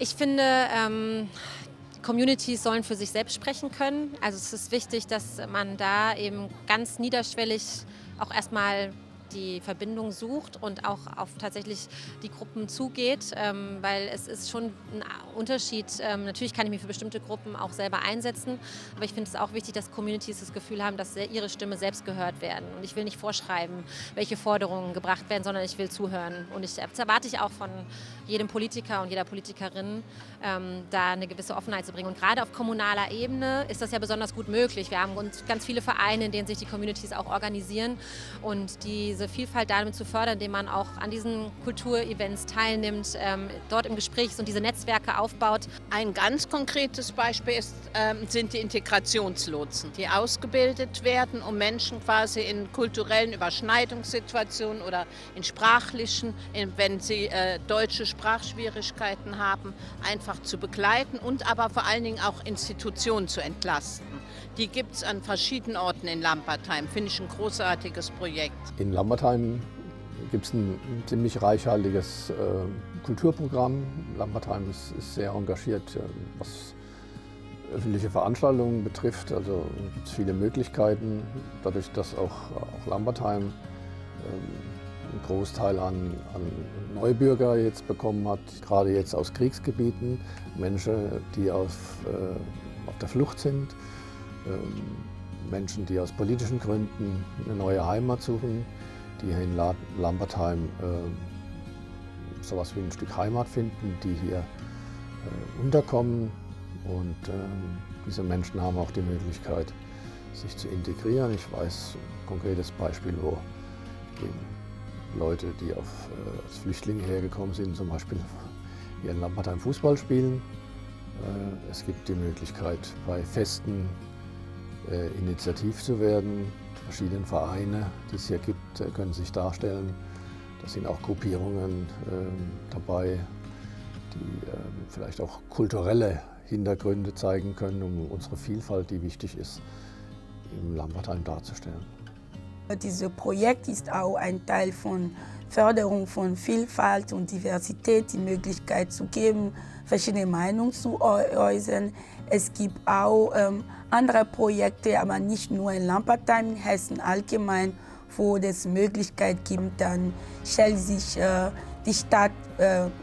Ich finde, Communities sollen für sich selbst sprechen können. Also es ist wichtig, dass man da eben ganz niederschwellig auch erstmal die Verbindung sucht und auch auf tatsächlich die Gruppen zugeht, weil es ist schon ein Unterschied. Natürlich kann ich mich für bestimmte Gruppen auch selber einsetzen, aber ich finde es auch wichtig, dass Communities das Gefühl haben, dass ihre Stimme selbst gehört werden. Und ich will nicht vorschreiben, welche Forderungen gebracht werden, sondern ich will zuhören. Und das erwarte ich auch von jedem Politiker und jeder Politikerin, da eine gewisse Offenheit zu bringen. Und gerade auf kommunaler Ebene ist das ja besonders gut möglich. Wir haben ganz viele Vereine, in denen sich die Communities auch organisieren und diese Vielfalt damit zu fördern, indem man auch an diesen Kulturevents teilnimmt, dort im Gespräch ist und diese Netzwerke aufbaut. Ein ganz konkretes Beispiel sind die Integrationslotsen, die ausgebildet werden, um Menschen quasi in kulturellen Überschneidungssituationen oder in sprachlichen, wenn sie deutsche Sprachschwierigkeiten haben, einfach zu begleiten und aber vor allen Dingen auch Institutionen zu entlasten. Die gibt es an verschiedenen Orten in Lampertheim. Finde ich ein großartiges Projekt. In Lampertheim gibt es ein ziemlich reichhaltiges Kulturprogramm. Lampertheim ist sehr engagiert, was öffentliche Veranstaltungen betrifft. Also gibt es viele Möglichkeiten, dadurch, dass auch Lampertheim einen Großteil an Neubürger jetzt bekommen hat, gerade jetzt aus Kriegsgebieten, Menschen, die auf der Flucht sind, Menschen, die aus politischen Gründen eine neue Heimat suchen, die hier in Lampertheim sowas wie ein Stück Heimat finden, die hier unterkommen. Und diese Menschen haben auch die Möglichkeit, sich zu integrieren. Ich weiß ein konkretes Beispiel, wo eben Leute, die als Flüchtlinge hergekommen sind, zum Beispiel hier in Lampertheim Fußball spielen. Es gibt die Möglichkeit, bei Festen initiativ zu werden. Die verschiedenen Vereine, die es hier gibt, können sich darstellen. Da sind auch Gruppierungen dabei, die vielleicht auch kulturelle Hintergründe zeigen können, um unsere Vielfalt, die wichtig ist, im Lampertheim darzustellen. Dieses Projekt ist auch ein Teil von Förderung von Vielfalt und Diversität, die Möglichkeit zu geben, verschiedene Meinungen zu äußern. Es gibt auch andere Projekte, aber nicht nur in Lampertheim, in Hessen allgemein, wo es Möglichkeit gibt, dann stellt sich die Stadt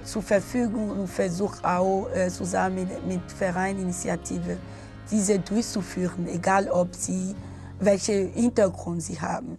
zur Verfügung und versucht auch zusammen mit Vereininitiative diese durchzuführen, egal ob sie welchen Hintergrund sie haben.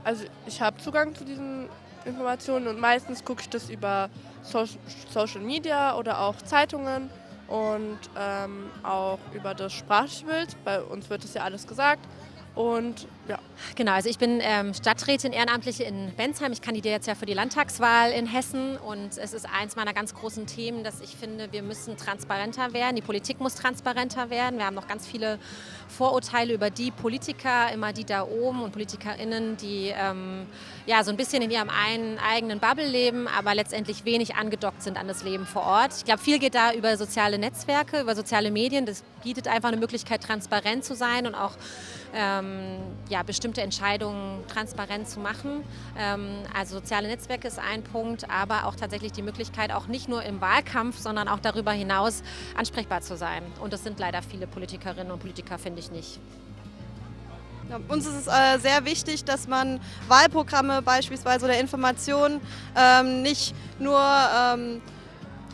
Also ich habe Zugang zu diesen Informationen und meistens gucke ich das über Social Media oder auch Zeitungen und auch über das Sprachbild. Bei uns wird das ja alles gesagt. Und ja. Genau, also ich bin Stadträtin Ehrenamtliche in Bensheim. Ich kandidiere jetzt ja für die Landtagswahl in Hessen und es ist eins meiner ganz großen Themen, dass ich finde, wir müssen transparenter werden. Die Politik muss transparenter werden. Wir haben noch ganz viele Vorurteile über die Politiker, immer die da oben und PolitikerInnen, die ja, so ein bisschen in ihrem eigenen Bubble leben, aber letztendlich wenig angedockt sind an das Leben vor Ort. Ich glaube, viel geht da über soziale Netzwerke, über soziale Medien. Das bietet einfach eine Möglichkeit, transparent zu sein und auch ja, bestimmte Entscheidungen transparent zu machen. Also soziale Netzwerke ist ein Punkt, aber auch tatsächlich die Möglichkeit, auch nicht nur im Wahlkampf, sondern auch darüber hinaus ansprechbar zu sein. Und das sind leider viele Politikerinnen und Politiker, finde ich nicht. Ja, uns ist es sehr wichtig, dass man Wahlprogramme beispielsweise oder Informationen nicht nur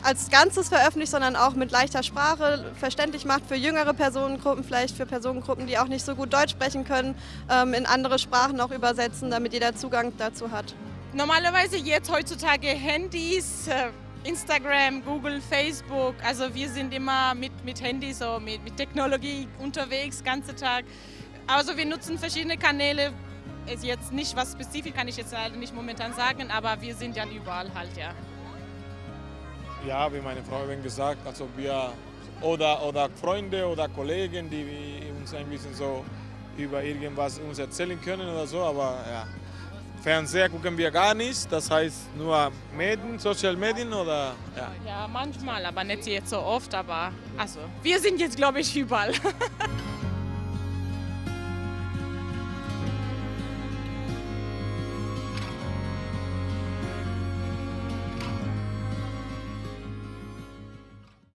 als Ganzes veröffentlicht, sondern auch mit leichter Sprache verständlich macht für jüngere Personengruppen, vielleicht für Personengruppen, die auch nicht so gut Deutsch sprechen können, in andere Sprachen auch übersetzen, damit jeder Zugang dazu hat. Normalerweise jetzt heutzutage Handys, Instagram, Google, Facebook, also wir sind immer mit Handys, so mit Technologie unterwegs, den ganzen Tag. Also wir nutzen verschiedene Kanäle, ist jetzt nicht was spezifisch, kann ich jetzt leider nicht momentan sagen, aber wir sind ja überall halt, ja. Ja, wie meine Frau eben gesagt, also wir oder Freunde oder Kollegen, die uns ein bisschen so über irgendwas uns erzählen können oder so, aber ja, Fernseher gucken wir gar nicht, das heißt nur Medien, Social Medien oder ja. Ja, manchmal, aber nicht jetzt so oft, aber also wir sind jetzt glaube ich überall.